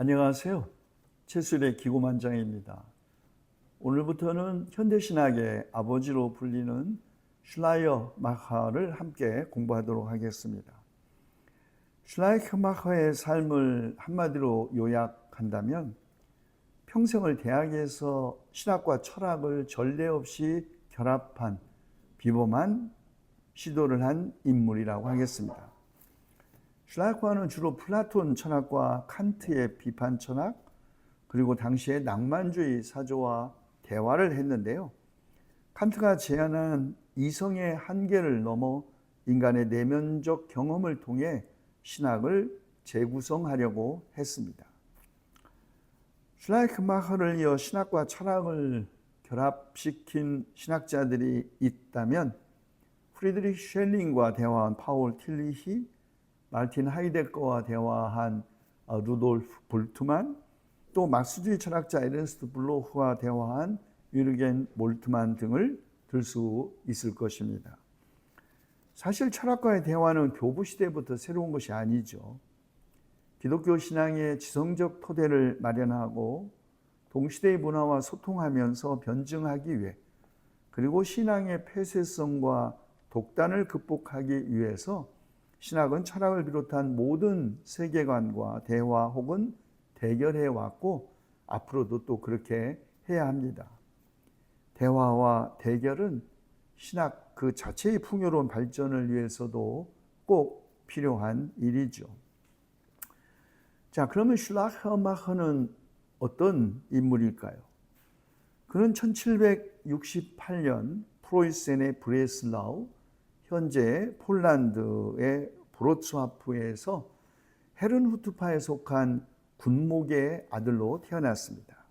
안녕하세요. 채술의 기고만장입니다. 오늘부터는 현대신학의 아버지로 불리는 슐라이어마커를 함께 공부하도록 하겠습니다. 슐라이어마커의 삶을 한마디로 요약한다면 평생을 대학에서 신학과 철학을 전례 없이 결합한 비범한 시도를 한 인물이라고 하겠습니다. 슐라이어마커는 주로 플라톤 철학과 칸트의 비판 철학, 그리고 당시의 낭만주의 사조와 대화를 했는데요. 칸트가 제안한 이성의 한계를 넘어 인간의 내면적 경험을 통해 신학을 재구성하려고 했습니다. 슐라이어마커를 이어 신학과 철학을 결합시킨 신학자들이 있다면 프리드리히 쉘링과 대화한 파울 틸리히, 마르틴 하이데거와 대화한 루돌프 볼트만, 또 막스주의 철학자 에른스트 블로흐와 대화한 위르겐 몰트만 등을 들 수 있을 것입니다. 사실 철학과의 대화는 교부 시대부터 새로운 것이 아니죠. 기독교 신앙의 지성적 토대를 마련하고 동시대의 문화와 소통하면서 변증하기 위해, 그리고 신앙의 폐쇄성과 독단을 극복하기 위해서 신학은 철학을 비롯한 모든 세계관과 대화 혹은 대결해 왔고 앞으로도 또 그렇게 해야 합니다. 대화와 대결은 신학 그 자체의 풍요로운 발전을 위해서도 꼭 필요한 일이죠. 자, 그러면 슐라이어마커는 어떤 인물일까요? 그는 1768년 프로이센의 브레슬라우, 현재 폴란드의 브로츠와프에서 헤른후트파에 속한 군목의 아들로 태어났습니다.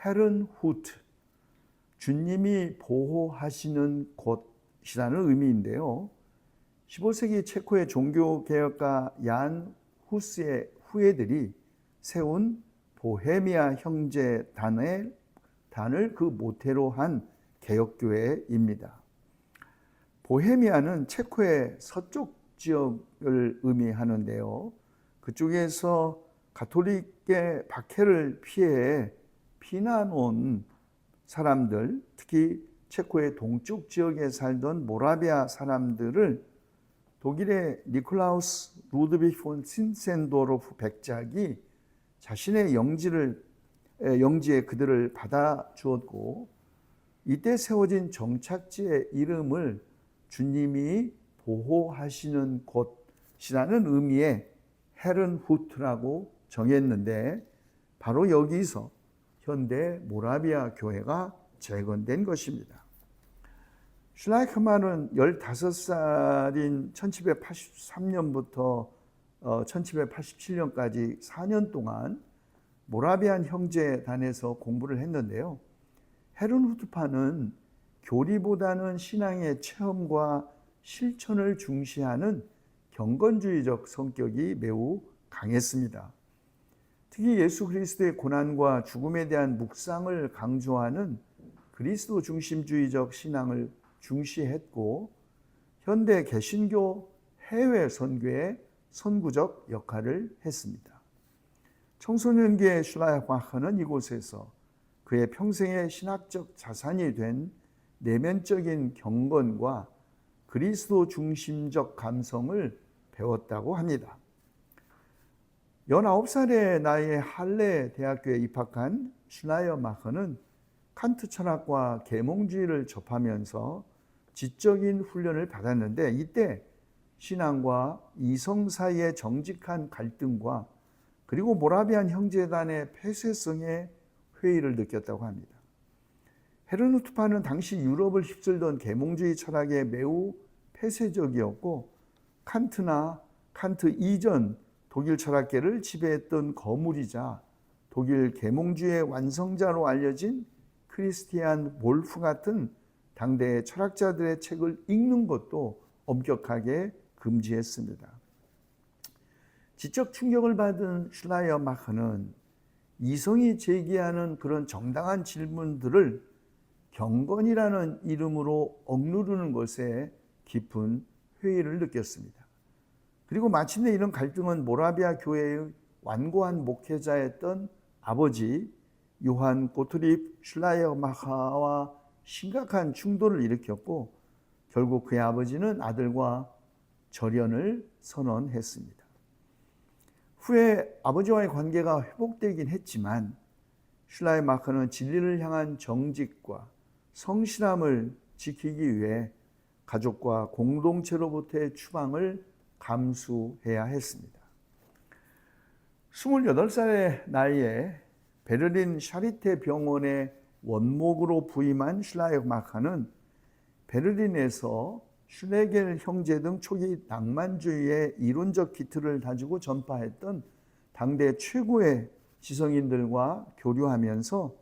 헤른후트, 주님이 보호하시는 곳이라는 의미인데요. 15세기 체코의 종교개혁가 얀 후스의 후예들이 세운 보헤미아 형제단을 그 모태로 한 개혁교회입니다. 보헤미아는 체코의 서쪽 지역을 의미하는데요. 그쪽에서 가톨릭의 박해를 피해 피난 온 사람들, 특히 체코의 동쪽 지역에 살던 모라비아 사람들을 독일의 니콜라우스 루드비히 폰 신센도르프 백작이 자신의 영지에 그들을 받아주었고, 이때 세워진 정착지의 이름을 주님이 보호하시는 곳이라는 의미의 헤른후트라고 정했는데, 바로 여기서 현대 모라비아 교회가 재건된 것입니다. 슐라이어마커는 15살인 1783년부터 1787년까지 4년 동안 모라비안 형제단에서 공부를 했는데요. 헤른후트파는 교리보다는 신앙의 체험과 실천을 중시하는 경건주의적 성격이 매우 강했습니다. 특히 예수 그리스도의 고난과 죽음에 대한 묵상을 강조하는 그리스도 중심주의적 신앙을 중시했고, 현대 개신교 해외 선교의 선구적 역할을 했습니다. 청소년기의 슐라이어마커는 이곳에서 그의 평생의 신학적 자산이 된 내면적인 경건과 그리스도 중심적 감성을 배웠다고 합니다. 19살의 나이에 할레 대학교에 입학한 슐라이어마커는 칸트 철학과 계몽주의를 접하면서 지적인 훈련을 받았는데, 이때 신앙과 이성 사이의 정직한 갈등과 그리고 모라비안 형제단의 폐쇄성에 회의를 느꼈다고 합니다. 헤른후트파는 당시 유럽을 휩쓸던 계몽주의 철학에 매우 폐쇄적이었고, 칸트 이전 독일 철학계를 지배했던 거물이자 독일 계몽주의의 완성자로 알려진 크리스티안 몰프 같은 당대의 철학자들의 책을 읽는 것도 엄격하게 금지했습니다. 지적 충격을 받은 슐라이어마커는 이성이 제기하는 그런 정당한 질문들을 경건이라는 이름으로 억누르는 것에 깊은 회의를 느꼈습니다. 그리고 마침내 이런 갈등은 모라비아 교회의 완고한 목회자였던 아버지 요한 고트립 슐라이어마하와 심각한 충돌을 일으켰고 결국 그의 아버지는 아들과 절연을 선언했습니다. 후에 아버지와의 관계가 회복되긴 했지만 슐라이어마하는 진리를 향한 정직과 성실함을 지키기 위해 가족과 공동체로부터의 추방을 감수해야 했습니다. 28살의 나이에 베를린 샤리테 병원의 원목으로 부임한 슐라이어마하는 베를린에서 슐레겔 형제 등 초기 낭만주의의 이론적 기틀을 다지고 전파했던 당대 최고의 지성인들과 교류하면서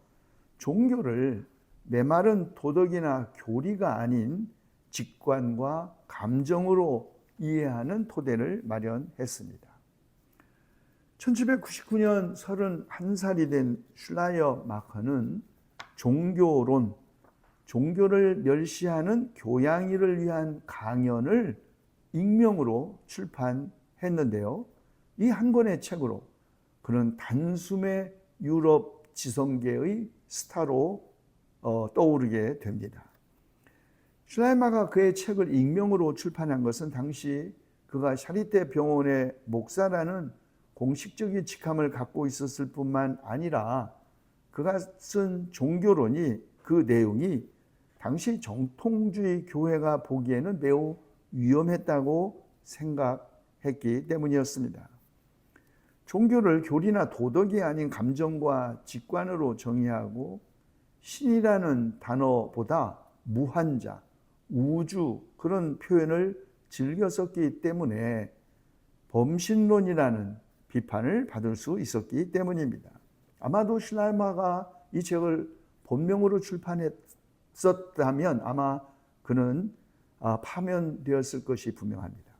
종교를 메마른 도덕이나 교리가 아닌 직관과 감정으로 이해하는 토대를 마련했습니다. 1799년 31살이 된 슐라이어마하는 종교론, 종교를 멸시하는 교양이를 위한 강연을 익명으로 출판했는데요. 이 한 권의 책으로 그는 단숨에 유럽 지성계의 스타로 떠오르게 됩니다. 슐라이어마하가 그의 책을 익명으로 출판한 것은 당시 그가 샤리테 병원의 목사라는 공식적인 직함을 갖고 있었을 뿐만 아니라 그가 쓴 종교론이 그 내용이 당시 정통주의 교회가 보기에는 매우 위험했다고 생각했기 때문이었습니다. 종교를 교리나 도덕이 아닌 감정과 직관으로 정의하고 신이라는 단어보다 무한자, 우주 그런 표현을 즐겨 썼기 때문에 범신론이라는 비판을 받을 수 있었기 때문입니다. 아마도 슐라이어마하가 이 책을 본명으로 출판했었다면 아마 그는 파면되었을 것이 분명합니다.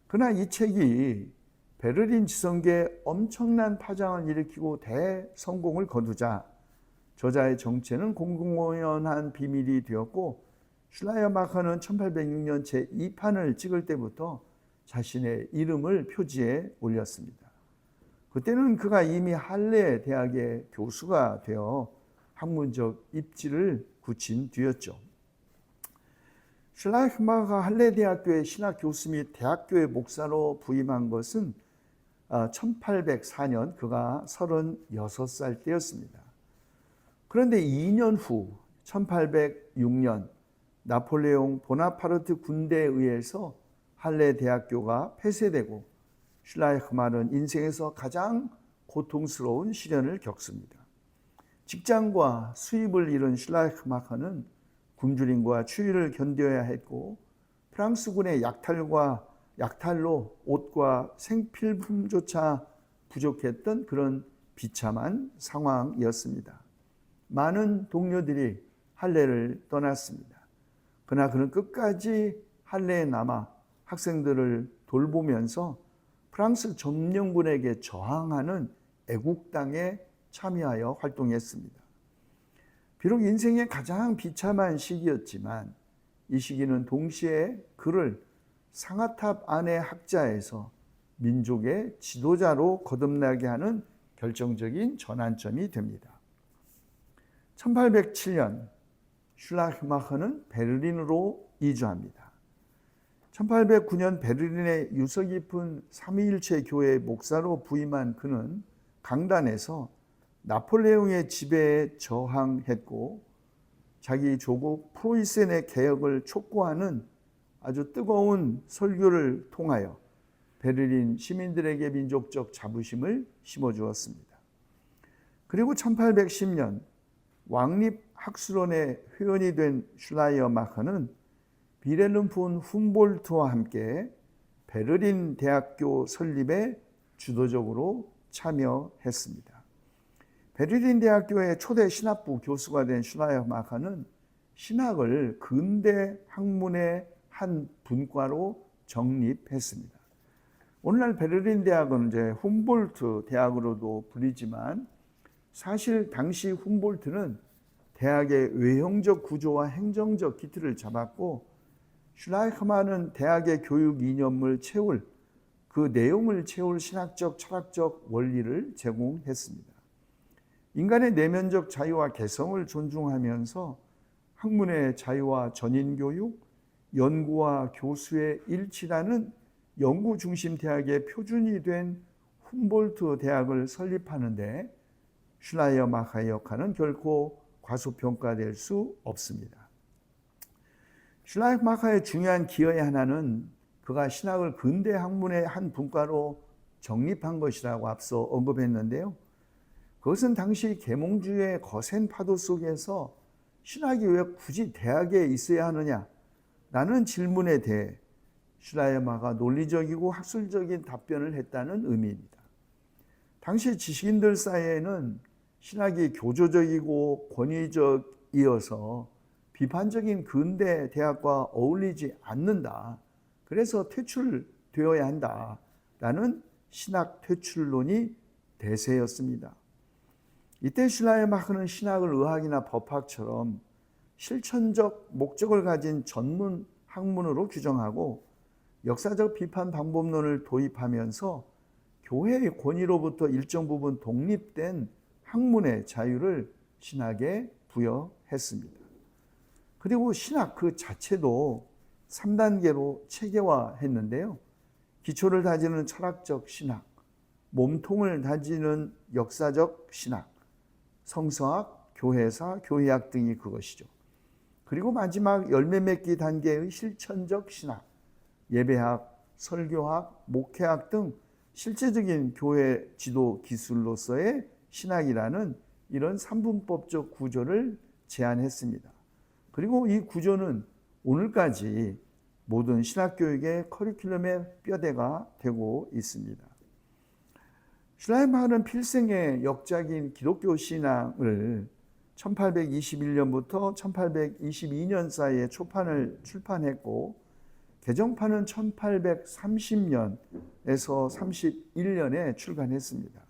그러나 이 책이 베를린 지성계에 엄청난 파장을 일으키고 대성공을 거두자 저자의 정체는 공공연한 비밀이 되었고 슐라이어마하는 1806년 제2판을 찍을 때부터 자신의 이름을 표지에 올렸습니다. 그때는 그가 이미 할레 대학의 교수가 되어 학문적 입지를 굳힌 뒤였죠. 슐라이어마하가 할레 대학교의 신학 교수 및 대학교의 목사로 부임한 것은 1804년 그가 36살 때였습니다. 그런데 2년 후 1806년 나폴레옹 보나파르트 군대에 의해서 할레 대학교가 폐쇄되고 슐라이어마하는 인생에서 가장 고통스러운 시련을 겪습니다. 직장과 수입을 잃은 슐라이어마하는 굶주림과 추위를 견뎌야 했고 프랑스군의 약탈로 옷과 생필품조차 부족했던 그런 비참한 상황이었습니다. 많은 동료들이 할레를 떠났습니다. 그러나 그는 끝까지 할레에 남아 학생들을 돌보면서 프랑스 점령군에게 저항하는 애국당에 참여하여 활동했습니다. 비록 인생의 가장 비참한 시기였지만 이 시기는 동시에 그를 상아탑 안의 학자에서 민족의 지도자로 거듭나게 하는 결정적인 전환점이 됩니다. 1807년 슐라이어마하는 베를린으로 이주합니다. 1809년 베를린의 유서 깊은 삼위일체 교회의 목사로 부임한 그는 강단에서 나폴레옹의 지배에 저항했고 자기 조국 프로이센의 개혁을 촉구하는 아주 뜨거운 설교를 통하여 베를린 시민들에게 민족적 자부심을 심어주었습니다. 그리고 1810년 왕립학술원의 회원이 된 슐라이어마하는 비렐름 폰 훔볼트와 함께 베를린 대학교 설립에 주도적으로 참여했습니다. 베를린 대학교의 초대 신학부 교수가 된 슐라이어마하는 신학을 근대 학문의 한 분과로 정립했습니다. 오늘날 베를린 대학은 이제 훔볼트 대학으로도 불리지만 사실 당시 훔볼트는 대학의 외형적 구조와 행정적 기틀을 잡았고 슐라이어마하는 대학의 교육 이념을 채울 그 내용을 채울 신학적, 철학적 원리를 제공했습니다. 인간의 내면적 자유와 개성을 존중하면서 학문의 자유와 전인교육, 연구와 교수의 일치라는 연구 중심 대학의 표준이 된 훔볼트 대학을 설립하는데 슐라이어마하의 역할은 결코 과소평가될 수 없습니다. 슐라이어마하의 중요한 기여의 하나는 그가 신학을 근대 학문의 한 분과로 정립한 것이라고 앞서 언급했는데요. 그것은 당시 계몽주의의 거센 파도 속에서 신학이 왜 굳이 대학에 있어야 하느냐라는 질문에 대해 슐라이어마하가 논리적이고 학술적인 답변을 했다는 의미입니다. 당시 지식인들 사이에는 신학이 교조적이고 권위적이어서 비판적인 근대 대학과 어울리지 않는다. 그래서 퇴출되어야 한다라는 신학 퇴출론이 대세였습니다. 이때 슐라이어마하는 신학을 의학이나 법학처럼 실천적 목적을 가진 전문 학문으로 규정하고 역사적 비판 방법론을 도입하면서 교회의 권위로부터 일정 부분 독립된 학문의 자유를 신학에 부여했습니다. 그리고 신학 그 자체도 3단계로 체계화했는데요. 기초를 다지는 철학적 신학, 몸통을 다지는 역사적 신학, 성서학, 교회사, 교회학 등이 그것이죠. 그리고 마지막 열매 맺기 단계의 실천적 신학, 예배학, 설교학, 목회학 등 실제적인 교회 지도 기술로서의 신학이라는 이런 삼분법적 구조를 제안했습니다. 그리고 이 구조는 오늘까지 모든 신학교육의 커리큘럼의 뼈대가 되고 있습니다. 슐라이어마하는 필생의 역작인 기독교 신앙을 1821년부터 1822년 사이에 초판을 출판했고 개정판은 1830년에서 31년에 출간했습니다.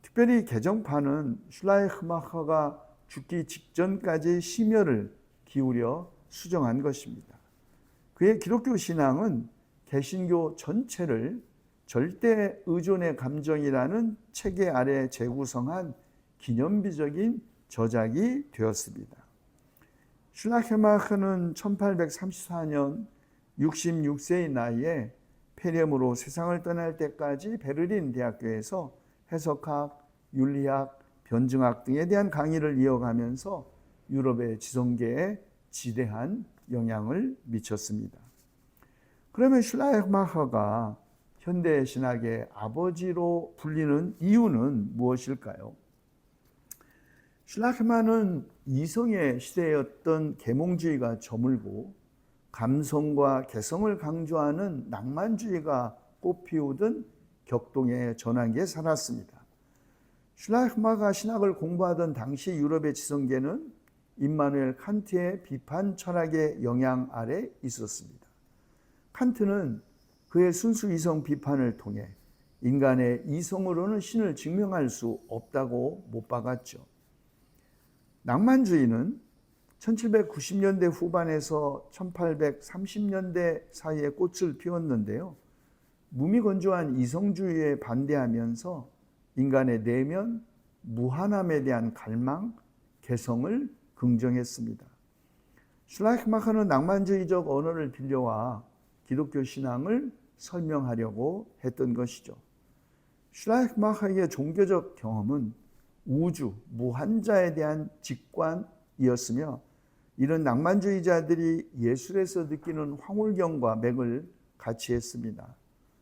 특별히 개정판은 슐라이어마하가 죽기 직전까지 심혈을 기울여 수정한 것입니다. 그의 기독교 신앙은 개신교 전체를 절대 의존의 감정이라는 체계 아래 재구성한 기념비적인 저작이 되었습니다. 슐라이어마하는 1834년 66세의 나이에 폐렴으로 세상을 떠날 때까지 베를린 대학교에서 해석학, 윤리학, 변증학 등에 대한 강의를 이어가면서 유럽의 지성계에 지대한 영향을 미쳤습니다. 그러면 슐라이어마하가 현대 신학의 아버지로 불리는 이유는 무엇일까요? 슐라이어마하는 이성의 시대였던 계몽주의가 저물고 감성과 개성을 강조하는 낭만주의가 꽃피우던 격동의 전환기에 살았습니다. 슐라이어마하가 신학을 공부하던 당시 유럽의 지성계는 임마누엘 칸트의 비판 철학의 영향 아래 있었습니다. 칸트는 그의 순수 이성 비판을 통해 인간의 이성으로는 신을 증명할 수 없다고 못 박았죠. 낭만주의는 1790년대 후반에서 1830년대 사이에 꽃을 피웠는데요. 무미건조한 이성주의에 반대하면서 인간의 내면, 무한함에 대한 갈망, 개성을 긍정했습니다. 슐라이어마하는 낭만주의적 언어를 빌려와 기독교 신앙을 설명하려고 했던 것이죠. 슐라이어마하의 종교적 경험은 우주, 무한자에 대한 직관이었으며 이런 낭만주의자들이 예술에서 느끼는 황홀경과 맥을 같이 했습니다.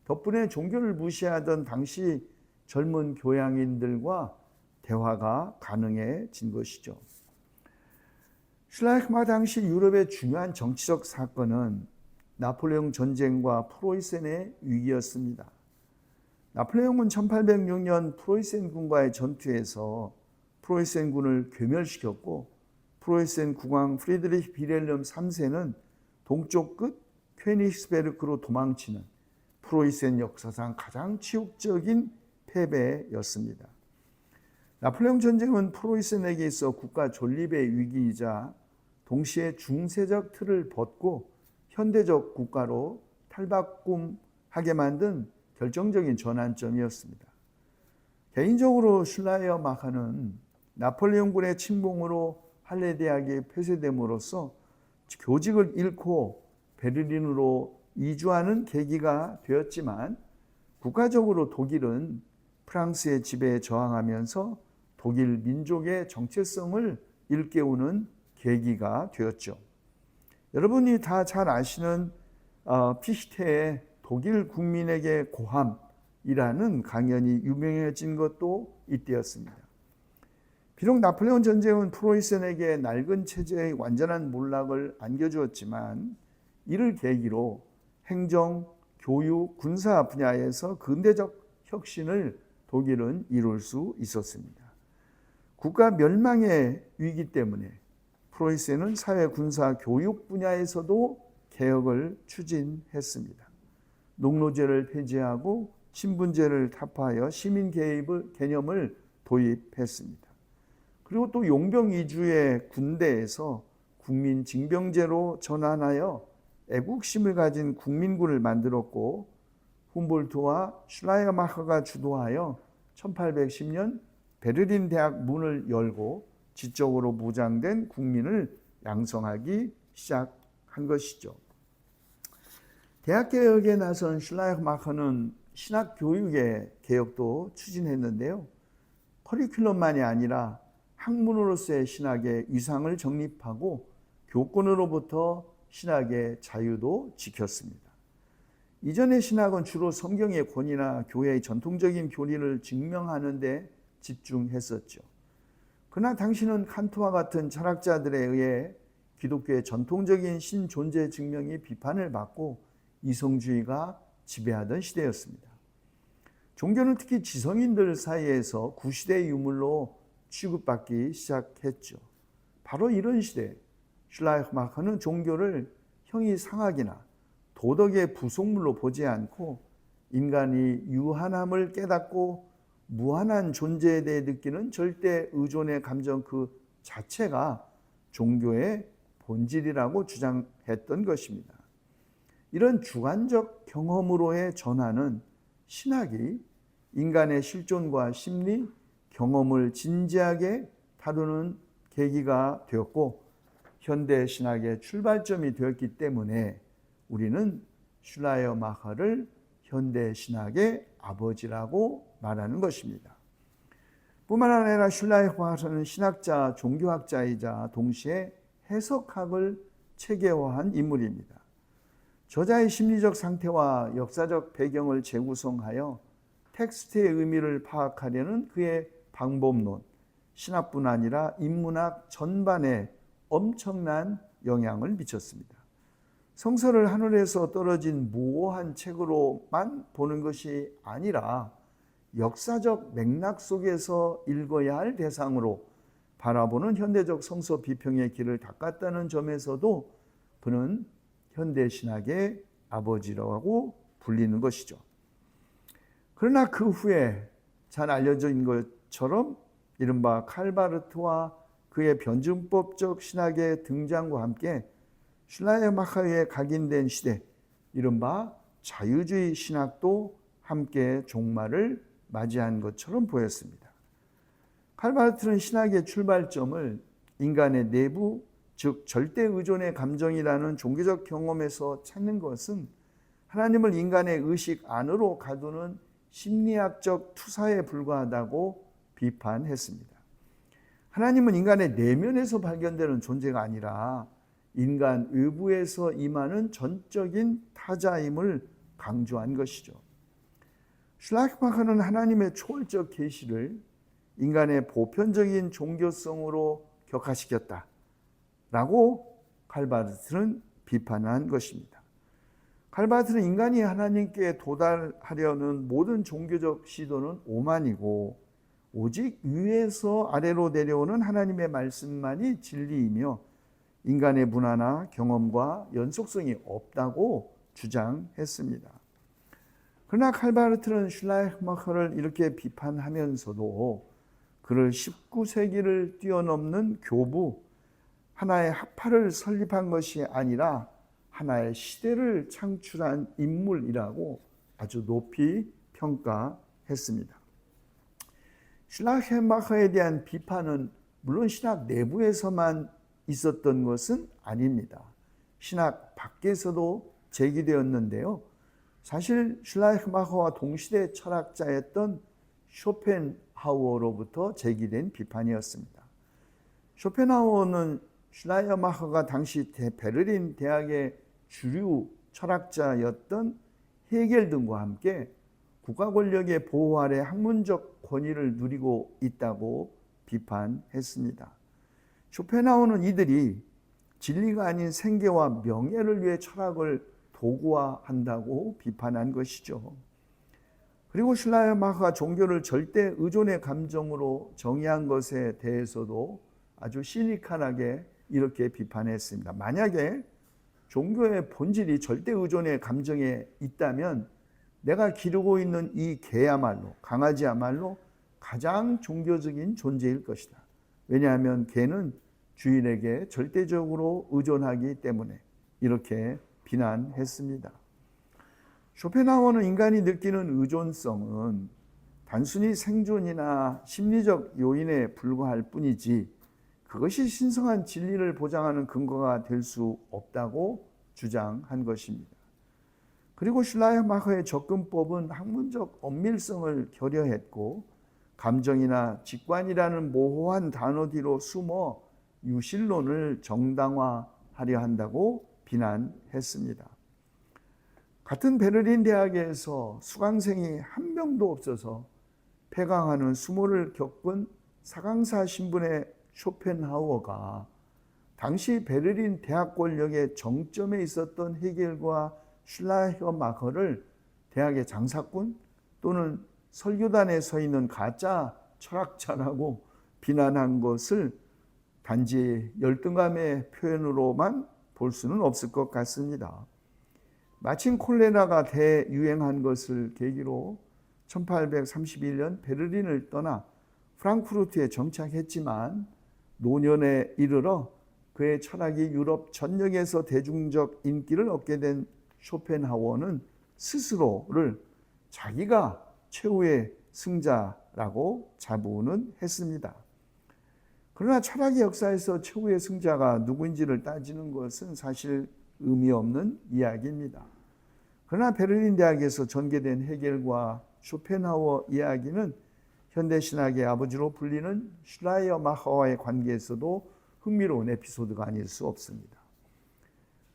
덕분에 종교를 무시하던 당시 젊은 교양인들과 대화가 가능해진 것이죠. 슐라이어마하 당시 유럽의 중요한 정치적 사건은 나폴레옹 전쟁과 프로이센의 위기였습니다. 나폴레옹은 1806년 프로이센군과의 전투에서 프로이센군을 괴멸시켰고 프로이센 국왕 프리드리히 빌헬름 3세는 동쪽 끝 퀘니스베르크로 도망치는 프로이센 역사상 가장 치욕적인 패배였습니다. 나폴레옹 전쟁은 프로이센에게 있어 국가 존립의 위기이자 동시에 중세적 틀을 벗고 현대적 국가로 탈바꿈 하게 만든 결정적인 전환점이었습니다. 개인적으로 슐라이어마커는 나폴레옹군의 침공으로 할레 대학이 폐쇄됨으로써 교직을 잃고 베를린으로 이주하는 계기가 되었지만, 국가적으로 독일은 프랑스의 지배에 저항하면서 독일 민족의 정체성을 일깨우는 계기가 되었죠. 여러분이 다 잘 아시는 피히테의 독일 국민에게 고함이라는 강연이 유명해진 것도 이때였습니다. 비록 나폴레옹 전쟁은 프로이센에게 낡은 체제의 완전한 몰락을 안겨주었지만, 이를 계기로 행정, 교육, 군사 분야에서 근대적 혁신을 독일은 이룰 수 있었습니다. 국가 멸망의 위기 때문에 프로이센은 사회, 군사, 교육 분야에서도 개혁을 추진했습니다. 농노제를 폐지하고 신분제를 타파하여 시민 개념을 도입했습니다. 그리고 또 용병 위주의 군대에서 국민 징병제로 전환하여 애국심을 가진 국민군을 만들었고, 훔볼트와 슐라이어마커가 주도하여 1810년 베를린 대학 문을 열고 지적으로 무장된 국민을 양성하기 시작한 것이죠. 대학개혁에 나선 슐라이어마커는 신학교육의 개혁도 추진했는데요. 커리큘럼만이 아니라 학문으로서의 신학의 위상을 정립하고 교권으로부터 신학의 자유도 지켰습니다. 이전의 신학은 주로 성경의 권위나 교회의 전통적인 교리를 증명하는 데 집중했었죠. 그러나 당시는 칸트와 같은 철학자들에 의해 기독교의 전통적인 신존재 증명이 비판을 받고 이성주의가 지배하던 시대였습니다. 종교는 특히 지성인들 사이에서 구시대의 유물로 취급받기 시작했죠. 바로 이런 시대, 슐라이어마커는 종교를 형이상학이나 도덕의 부속물로 보지 않고 인간이 유한함을 깨닫고 무한한 존재에 대해 느끼는 절대 의존의 감정 그 자체가 종교의 본질이라고 주장했던 것입니다. 이런 주관적 경험으로의 전환은 신학이 인간의 실존과 심리, 경험을 진지하게 다루는 계기가 되었고, 현대 신학의 출발점이 되었기 때문에 우리는 슐라이어마커를 현대 신학의 아버지라고 말하는 것입니다. 뿐만 아니라 슐라이어마커는 신학자, 종교학자이자 동시에 해석학을 체계화한 인물입니다. 저자의 심리적 상태와 역사적 배경을 재구성하여 텍스트의 의미를 파악하려는 그의 방법론, 신학뿐 아니라 인문학 전반에 엄청난 영향을 미쳤습니다. 성서를 하늘에서 떨어진 모호한 책으로만 보는 것이 아니라 역사적 맥락 속에서 읽어야 할 대상으로 바라보는 현대적 성서 비평의 길을 닦았다는 점에서도 그는 현대신학의 아버지라고 불리는 것이죠. 그러나 그 후에 잘 알려져 있는 것처럼 이른바 칼바르트와 그의 변증법적 신학의 등장과 함께 슐라이어마커에 각인된 시대, 이른바 자유주의 신학도 함께 종말을 맞이한 것처럼 보였습니다. 칼바르트는 신학의 출발점을 인간의 내부, 즉 절대 의존의 감정이라는 종교적 경험에서 찾는 것은 하나님을 인간의 의식 안으로 가두는 심리학적 투사에 불과하다고 비판했습니다. 하나님은 인간의 내면에서 발견되는 존재가 아니라 인간 외부에서 임하는 전적인 타자임을 강조한 것이죠. 슐라이어마커는 하나님의 초월적 계시를 인간의 보편적인 종교성으로 격화시켰다라고 칼바르트는 비판한 것입니다. 칼바르트는 인간이 하나님께 도달하려는 모든 종교적 시도는 오만이고 오직 위에서 아래로 내려오는 하나님의 말씀만이 진리이며 인간의 문화나 경험과 연속성이 없다고 주장했습니다. 그러나 칼바르트는 슐라이어마커를 이렇게 비판하면서도 그를 19세기를 뛰어넘는 교부, 하나의 학파를 설립한 것이 아니라 하나의 시대를 창출한 인물이라고 아주 높이 평가했습니다. 슐라이마커에 대한 비판은 물론 신학 내부에서만 있었던 것은 아닙니다. 신학 밖에서도 제기되었는데요. 사실 슐라이마커와 동시대 철학자였던 쇼펜하우어로부터 제기된 비판이었습니다. 쇼펜하우어는 슐라이마커가 당시 베를린 대학의 주류 철학자였던 헤겔 등과 함께 국가 권력의 보호 아래 학문적 권위를 누리고 있다고 비판했습니다. 쇼펜하우어는 이들이 진리가 아닌 생계와 명예를 위해 철학을 도구화한다고 비판한 것이죠. 그리고 슐라이마커가 종교를 절대 의존의 감정으로 정의한 것에 대해서도 아주 시니컬하게 이렇게 비판했습니다. 만약에 종교의 본질이 절대 의존의 감정에 있다면 내가 기르고 있는 이 개야말로, 강아지야말로 가장 종교적인 존재일 것이다. 왜냐하면 개는 주인에게 절대적으로 의존하기 때문에 이렇게 비난했습니다. 쇼펜하우어는 인간이 느끼는 의존성은 단순히 생존이나 심리적 요인에 불과할 뿐이지 그것이 신성한 진리를 보장하는 근거가 될 수 없다고 주장한 것입니다. 그리고 슐라이마커의 접근법은 학문적 엄밀성을 결여했고 감정이나 직관이라는 모호한 단어 뒤로 숨어 유실론을 정당화하려 한다고 비난했습니다. 같은 베를린 대학에서 수강생이 한 명도 없어서 폐강하는 수모를 겪은 사강사 신분의 쇼펜하우어가 당시 베를린 대학 권력의 정점에 있었던 헤겔과 슐라이마커를 대학의 장사꾼 또는 설교단에 서 있는 가짜 철학자라고 비난한 것을 단지 열등감의 표현으로만 볼 수는 없을 것 같습니다. 마침 콜레라가 대유행한 것을 계기로 1831년 베를린을 떠나 프랑크푸르트에 정착했지만 노년에 이르러 그의 철학이 유럽 전역에서 대중적 인기를 얻게 된 쇼펜하우어는 스스로를 자기가 최후의 승자라고 자부는 했습니다. 그러나 철학의 역사에서 최후의 승자가 누구인지를 따지는 것은 사실 의미 없는 이야기입니다. 그러나 베를린 대학에서 전개된 헤겔과 쇼펜하우어 이야기는 현대신학의 아버지로 불리는 슐라이마커와의 관계에서도 흥미로운 에피소드가 아닐 수 없습니다.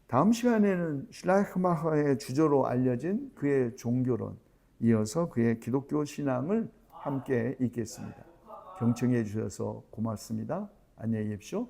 다음 시간에는 슐라이마커의 주저로 알려진 그의 종교론, 이어서 그의 기독교 신앙을 함께 읽겠습니다. 경청해 주셔서 고맙습니다. 안녕히 계십시오.